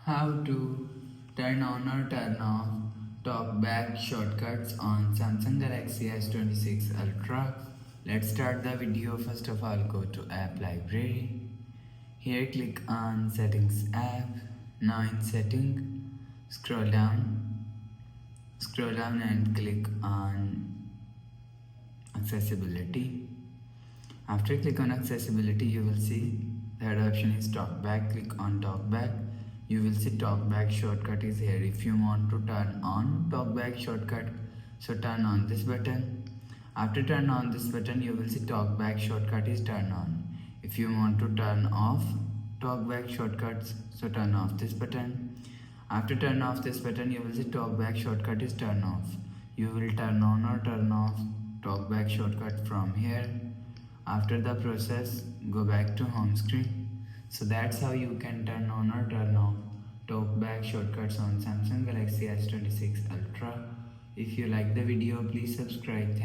How to turn on or turn off talkback shortcuts on Samsung Galaxy S26 Ultra. Let's start the video. First of all, go to App Library. Here click on Settings app. Now in Setting, scroll down and click on Accessibility. After click on accessibility, you will see third option is talkback. Click on talkback. You will see talkback shortcut is here. If you want to turn on talkback shortcut, so turn on this button. After turn on this button, you will see talkback shortcut is turn on. If you want to turn off talkback shortcuts, so turn off this button. After turn off this button, you will see talkback shortcut is turn off. You will turn on or turn off talkback shortcut from here. After the process, go back to home screen. So that's how you can turn on or turn off talkback shortcuts on Samsung Galaxy S26 Ultra. If you like the video, please subscribe.